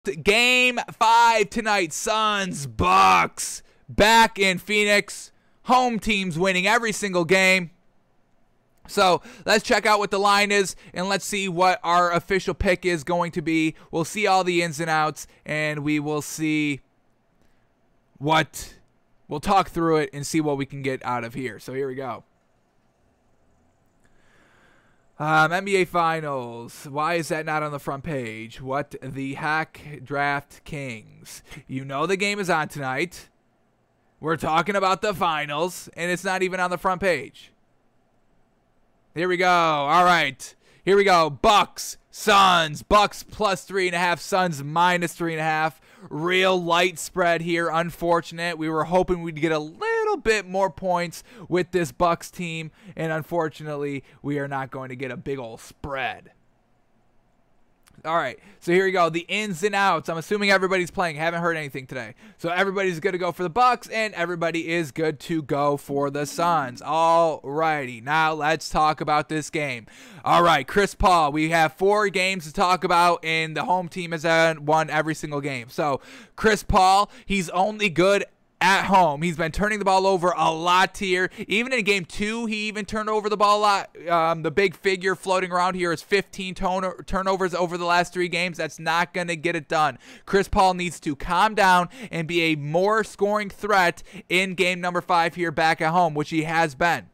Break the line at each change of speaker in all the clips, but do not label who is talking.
Game 5 tonight. Suns, Bucks. Back in Phoenix. Home teams winning every single game. So let's check out what the line is, and let's see what our official pick is going to be. We'll see all the ins and outs, and we will see what... We'll talk through it and see what we can get out of here. So here we go. NBA Finals. Why is that not on the front page? What the heck, Draft Kings? You know the game is on tonight. We're talking about the finals, and it's not even on the front page. Here we go. All right. Here we go. Bucks, Suns. Bucks plus 3.5. Suns minus 3.5. Real light spread here. Unfortunate. We were hoping we'd get a little bit more points with this Bucks team, and unfortunately, we are not going to get a big old spread. All right, so here we go. The ins and outs. I'm assuming everybody's playing. Haven't heard anything today. So everybody's good to go for the Bucks, and everybody is good to go for the Suns. All righty, now let's talk about this game. All right, Chris Paul. We have 4 games to talk about, and the home team has won every single game. So Chris Paul, he's only good at home. He's been turning the ball over a lot here. Even in game 2, he even turned over the ball a lot. The big figure floating around here is 15 turnovers over the last 3 games. That's not going to get it done. Chris Paul needs to calm down and be a more scoring threat in game number 5 here back at home, which he has been.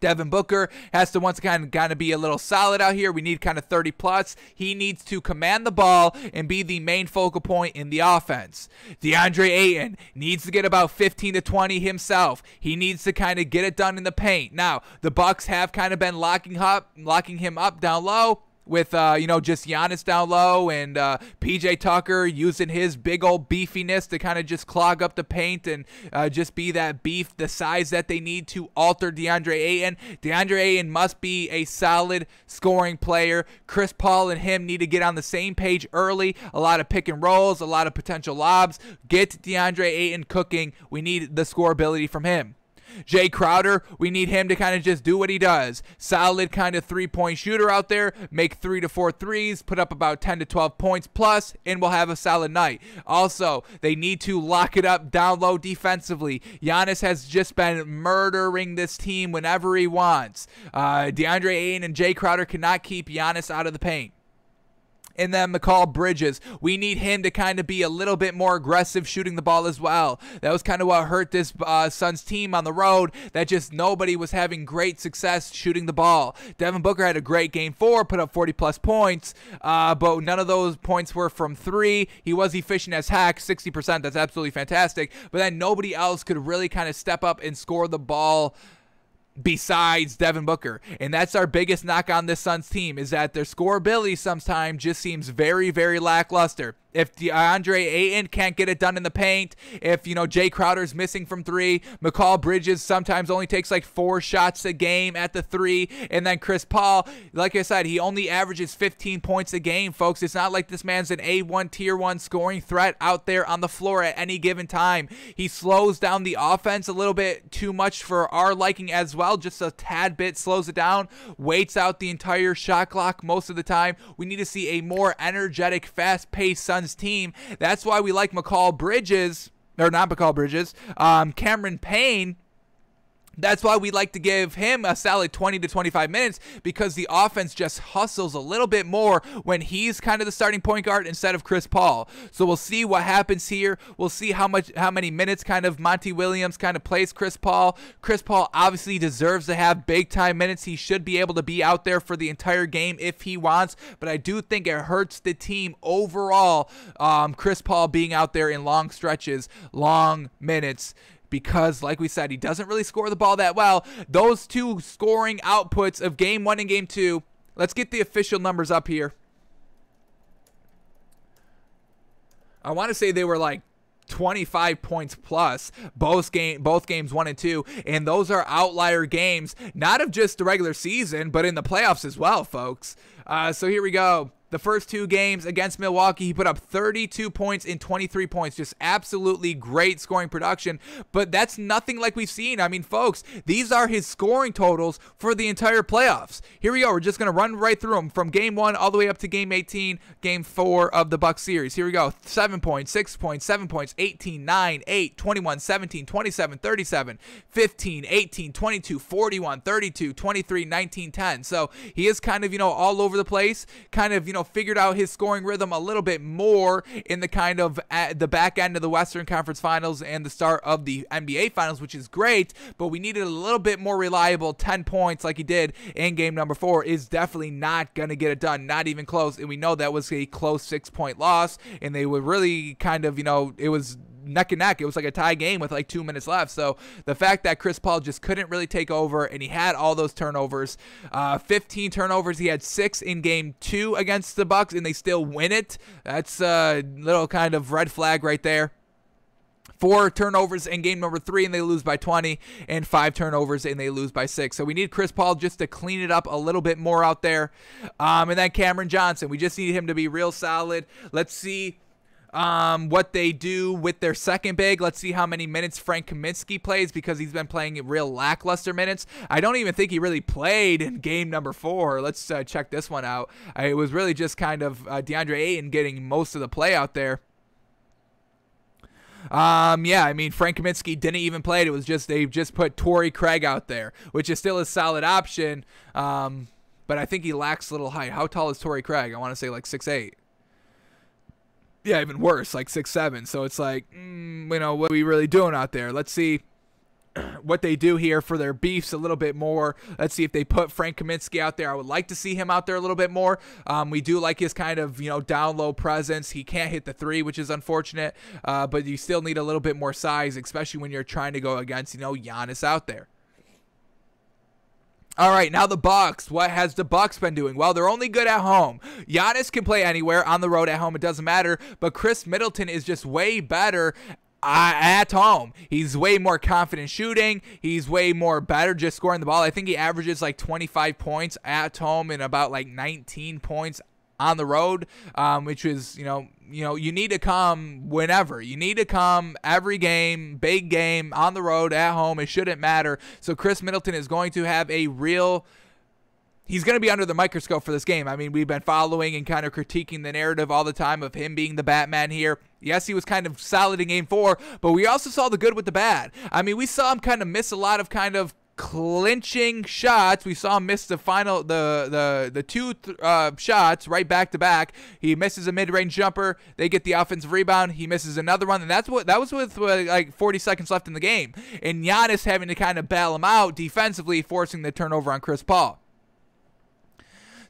Devin Booker has to once again kind of be a little solid out here. We need kind of 30 plus. He needs to command the ball and be the main focal point in the offense. DeAndre Ayton needs to get about 15 to 20 himself. He needs to kind of get it done in the paint. Now, the Bucks have kind of been locking him up down low, with, just Giannis down low and P.J. Tucker using his big old beefiness to kind of just clog up the paint and just be that beef, the size that they need to alter DeAndre Ayton. DeAndre Ayton must be a solid scoring player. Chris Paul and him need to get on the same page early. A lot of pick and rolls, a lot of potential lobs. Get DeAndre Ayton cooking. We need the scoreability from him. Jay Crowder, we need him to kind of just do what he does. Solid kind of 3-point shooter out there. Make 3 to 4 threes. Put up about 10 to 12 points plus, and we'll have a solid night. Also, they need to lock it up down low defensively. Giannis has just been murdering this team whenever he wants. DeAndre Ayton and Jay Crowder cannot keep Giannis out of the paint. And then Mikal Bridges, we need him to kind of be a little bit more aggressive shooting the ball as well. That was kind of what hurt this Suns team on the road, that just nobody was having great success shooting the ball. Devin Booker had a great game 4, put up 40-plus points, but none of those points were from 3. He was efficient as heck, 60%. That's absolutely fantastic. But then nobody else could really kind of step up and score the ball besides Devin Booker. And that's our biggest knock on this Suns team, is that their scoreability sometimes just seems very, very lackluster. If DeAndre Ayton can't get it done in the paint, if, Jay Crowder's missing from 3, Mikal Bridges sometimes only takes like 4 shots a game at the 3, and then Chris Paul, like I said, he only averages 15 points a game, folks. It's not like this man's an A1 tier 1 scoring threat out there on the floor at any given time. He slows down the offense a little bit too much for our liking as well, just a tad bit slows it down, waits out the entire shot clock most of the time. We need to see a more energetic, fast-paced Suns team. That's why we like Mikal Bridges, or not Mikal Bridges, Cameron Payne. That's why we like to give him a solid 20 to 25 minutes, because the offense just hustles a little bit more when he's kind of the starting point guard instead of Chris Paul. So we'll see what happens here. We'll see how many minutes kind of Monty Williams kind of plays Chris Paul. Chris Paul obviously deserves to have big time minutes. He should be able to be out there for the entire game if he wants, but I do think it hurts the team overall, Chris Paul being out there in long stretches, long minutes, because, like we said, he doesn't really score the ball that well. Those 2 scoring outputs of Game 1 and Game 2, let's get the official numbers up here. I want to say they were like 25 points plus, both games 1 and 2, and those are outlier games, not of just the regular season, but in the playoffs as well, folks. So here we go. The first 2 games against Milwaukee, he put up 32 points in 23 points. Just absolutely great scoring production. But that's nothing like we've seen. I mean, folks, these are his scoring totals for the entire playoffs. Here we go. We're just going to run right through them from game 1 all the way up to game 18, game 4 of the Bucks series. Here we go. 7 points, 6 points, 7 points, 18, 9, 8, 21, 17, 27, 37, 15, 18, 22, 41, 32, 23, 19, 10. So he is kind of, all over the place, kind of, figured out his scoring rhythm a little bit more in the kind of the back end of the Western Conference Finals and the start of the NBA Finals, which is great, but we needed a little bit more reliable 10 points like he did in game number 4 is definitely not going to get it done, not even close, and we know that was a close 6-point loss, and they were really kind of, it was neck and neck. It was like a tie game with like 2 minutes left. So the fact that Chris Paul just couldn't really take over, and he had all those turnovers, 15 turnovers. He had 6 in game 2 against the Bucks, and they still win it. That's a little kind of red flag right there. 4 turnovers in game number 3, and they lose by 20, and 5 turnovers, and they lose by 6. So we need Chris Paul just to clean it up a little bit more out there. And then Cameron Johnson, we just need him to be real solid. Let's see what they do with their second big. Let's see how many minutes Frank Kaminsky plays, because he's been playing real lackluster minutes. I don't even think he really played in game number 4. Let's check this one out. It was really just kind of DeAndre Ayton getting most of the play out there. Yeah, I mean, Frank Kaminsky didn't even play it. It was just, they just put Torrey Craig out there, which is still a solid option. But I think he lacks a little height. How tall is Torrey Craig? I want to say like 6'8". Yeah, even worse, like 6'7". So it's like, what are we really doing out there? Let's see what they do here for their beefs a little bit more. Let's see if they put Frank Kaminsky out there. I would like to see him out there a little bit more. We do like his kind of, down low presence. He can't hit the 3, which is unfortunate, but you still need a little bit more size, especially when you're trying to go against, Giannis out there. All right, now the Bucks. What has the Bucks been doing? Well, they're only good at home. Giannis can play anywhere. On the road, at home, it doesn't matter. But Chris Middleton is just way better at home. He's way more confident shooting. He's way more better just scoring the ball. I think he averages like 25 points at home and about like 19 points on the road, which is, you need to come whenever. You need to come every game, big game, on the road, at home. It shouldn't matter. So Chris Middleton is going to have a real... He's going to be under the microscope for this game. I mean, we've been following and kind of critiquing the narrative all the time of him being the Batman here. Yes, he was kind of solid in game 4, but we also saw the good with the bad. I mean, we saw him kind of miss a lot of kind of clinching shots. We saw him miss the final, the 2 shots right back to back. He misses a mid-range jumper. They get the offensive rebound. He misses another one, and that was with like 40 seconds left in the game. And Giannis having to kind of bail him out defensively, forcing the turnover on Chris Paul.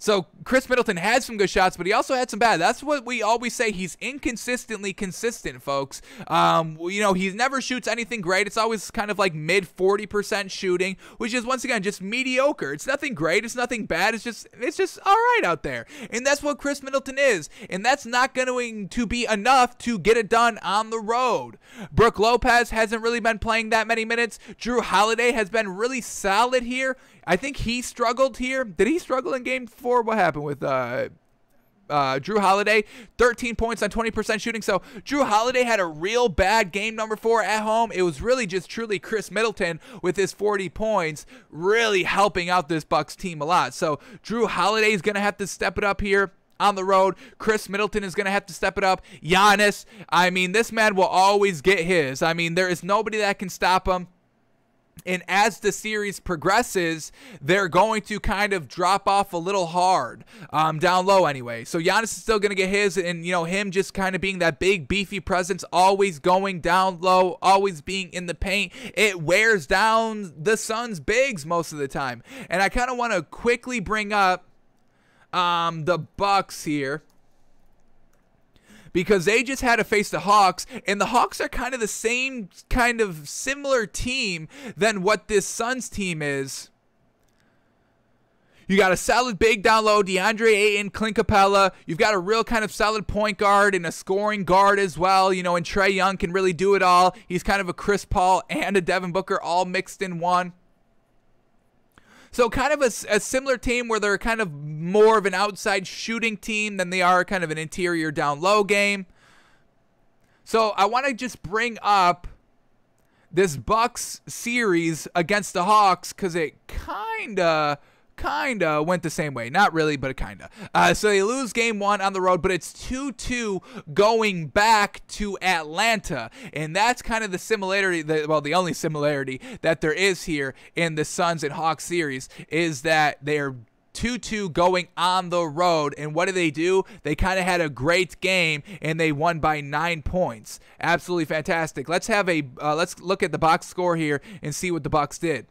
So Chris Middleton had some good shots, but he also had some bad. That's what we always say. He's inconsistently consistent, folks. He never shoots anything great. It's always kind of like mid 40% shooting, which is once again just mediocre. It's nothing great. It's nothing bad. It's just all right out there. And that's what Chris Middleton is. And that's not going to be enough to get it done on the road. Brook Lopez hasn't really been playing that many minutes. Drew Holiday has been really solid here. I think he struggled here. Did he struggle in game 4? What happened with Drew Holiday? 13 points on 20% shooting. So Drew Holiday had a real bad game number 4 at home. It was really just truly Chris Middleton with his 40 points really helping out this Bucks team a lot. So Drew Holiday is going to have to step it up here on the road. Chris Middleton is going to have to step it up. Giannis, I mean, this man will always get his. I mean, there is nobody that can stop him. And as the series progresses, they're going to kind of drop off a little hard, down low anyway. So Giannis is still going to get his, and, him just kind of being that big, beefy presence, always going down low, always being in the paint. It wears down the Suns' bigs most of the time. And I kind of want to quickly bring up the Bucks here, because they just had to face the Hawks, and the Hawks are kind of the same kind of similar team than what this Suns team is. You got a solid big down low, DeAndre Ayton, Clint Capella. You've got a real kind of solid point guard and a scoring guard as well, and Trae Young can really do it all. He's kind of a Chris Paul and a Devin Booker all mixed in one. So kind of a similar team where they're kind of more of an outside shooting team than they are kind of an interior down low game. So I want to just bring up this Bucks series against the Hawks because it kind of went the same way. Not really, but it kind of. So they lose game 1 on the road, but it's 2-2 going back to Atlanta. And that's kind of the similarity, the only similarity that there is here in the Suns and Hawks series is that they're 2-2 going on the road. And what do? They kind of had a great game and they won by 9 points. Absolutely fantastic. Let's look at the box score here and see what the Bucks did.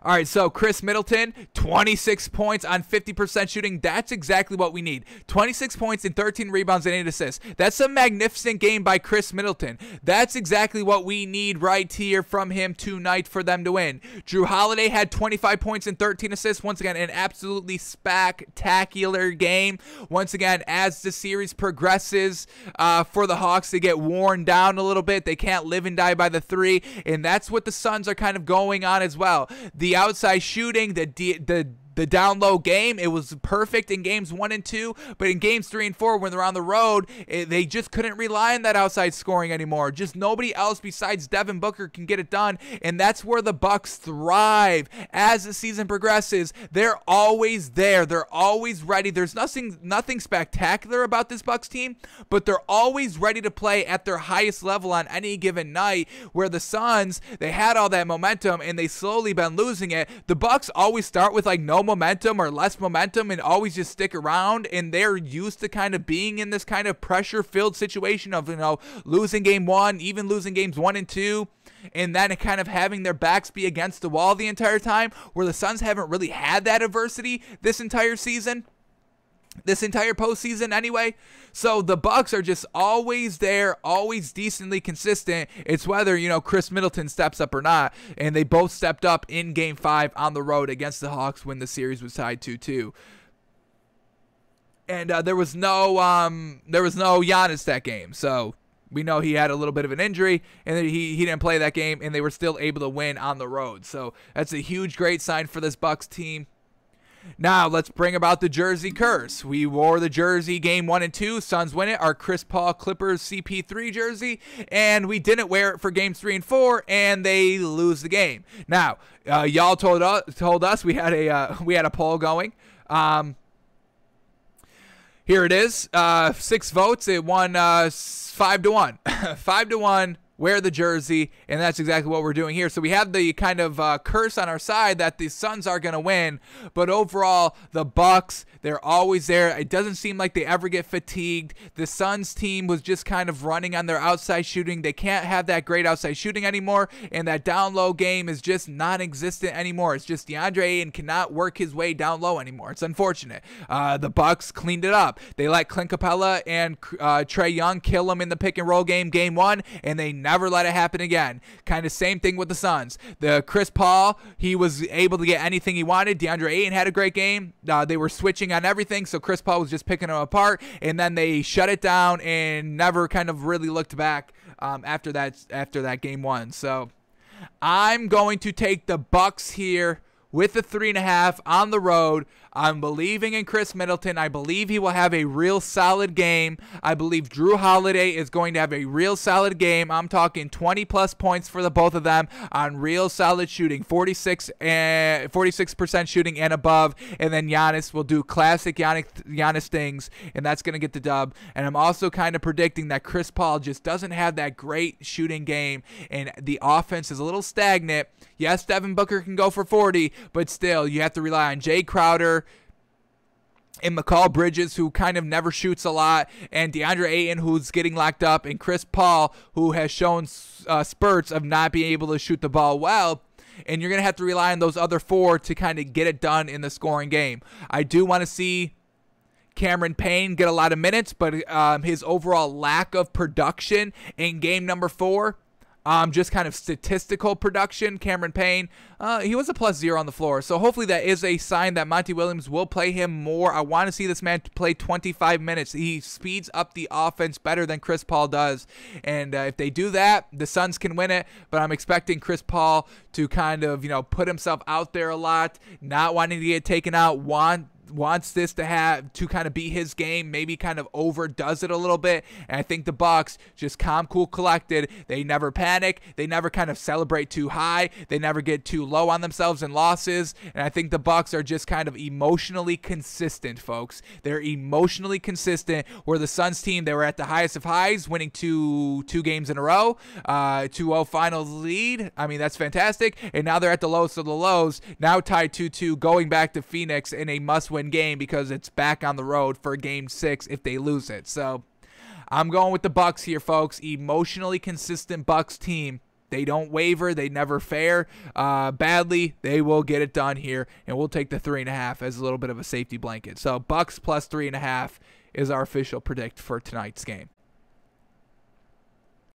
All right, so Chris Middleton, 26 points on 50% shooting. That's exactly what we need. 26 points and 13 rebounds and 8 assists. That's a magnificent game by Chris Middleton. That's exactly what we need right here from him tonight for them to win. Jrue Holiday had 25 points and 13 assists. Once again, an absolutely spectacular game. Once again, as the series progresses for the Hawks, they get worn down a little bit. They can't live and die by the 3, and that's what the Suns are kind of going on as well. The outside shooting, the down low game, it was perfect in games 1 and 2, but in games 3 and 4 when they're on the road, they just couldn't rely on that outside scoring anymore. Just nobody else besides Devin Booker can get it done, and that's where the Bucks thrive as the season progresses. They're always there. They're always ready. There's nothing spectacular about this Bucks team, but they're always ready to play at their highest level on any given night, where the Suns, they had all that momentum and they slowly been losing it. The Bucks always start with like no momentum or less momentum and always just stick around, and they're used to kind of being in this kind of pressure-filled situation of, losing game 1, even losing games 1 and 2, and then kind of having their backs be against the wall the entire time, where the Suns haven't really had that adversity this entire season. This entire postseason anyway. So the Bucks are just always there, always decently consistent. It's whether, Chris Middleton steps up or not. And they both stepped up in game 5 on the road against the Hawks when the series was tied 2-2. And there was no Giannis that game. So we know he had a little bit of an injury, and he didn't play that game, and they were still able to win on the road. So that's a huge, great sign for this Bucks team. Now, let's bring about the jersey curse. We wore the jersey game 1 and 2. Suns win it. Our Chris Paul Clippers CP3 jersey. And we didn't wear it for games 3 and 4, and they lose the game. Now, y'all told us we had a poll going. Here it is. 6 votes. It won 5-1. 5-1. Wear the jersey, and that's exactly what we're doing here. So we have the kind of curse on our side that the Suns are going to win, but overall, the Bucks, they're always there. It doesn't seem like they ever get fatigued. The Suns team was just kind of running on their outside shooting. They can't have that great outside shooting anymore, and that down low game is just non-existent anymore. It's just DeAndre Ayton cannot work his way down low anymore. It's unfortunate. The Bucks cleaned it up. They let Clint Capella and Trae Young kill them in the pick and roll game 1, and they never let it happen again. Kind of same thing with the Suns. The Chris Paul, he was able to get anything he wanted. DeAndre Ayton had a great game. They were switching on everything, so Chris Paul was just picking them apart, and then they shut it down and never kind of really looked back after that game 1. So I'm going to take the Bucks here with the 3.5 on the road. I'm believing in Chris Middleton. I believe he will have a real solid game. I believe Jrue Holiday is going to have a real solid game. I'm talking 20-plus points for the both of them on real solid shooting, 46% shooting and above. And then Giannis will do classic Giannis things, and that's going to get the dub. And I'm also kind of predicting that Chris Paul just doesn't have that great shooting game, and the offense is a little stagnant. Yes, Devin Booker can go for 40, but still, you have to rely on Jay Crowder and McCall Bridges, who kind of never shoots a lot, and DeAndre Ayton, who's getting locked up, and Chris Paul, who has shown spurts of not being able to shoot the ball well. And you're going to have to rely on those other 4 to kind of get it done in the scoring game. I do want to see Cameron Payne get a lot of minutes, but his overall lack of production in game number 4, Just kind of statistical production. Cameron Payne, he was a +0 on the floor. So hopefully that is a sign that Monty Williams will play him more. I want to see this man play 25 minutes. He speeds up the offense better than Chris Paul does. And if they do that, the Suns can win it. But I'm expecting Chris Paul to kind of, put himself out there a lot, not wanting to get taken out, wants this to kind of be his game, maybe kind of overdoes it a little bit. And I think the Bucks just calm, cool, collected. They never panic. They never kind of celebrate too high. They never get too low on themselves in losses. And I think the Bucks are just kind of emotionally consistent, folks. They're emotionally consistent. Where the Suns team, they were at the highest of highs, winning two games in a row, 2-0 finals lead. I mean, that's fantastic. And now they're at the lowest of the lows, now tied 2-2, going back to Phoenix in a must-win game because it's back on the road for game 6 if they lose it. So I'm going with the Bucks here, folks. Emotionally consistent Bucks team. They don't waver. They never fare badly. They will get it done here, and we'll take the 3.5 as a little bit of a safety blanket. So Bucks plus 3.5 is our official predict for tonight's game.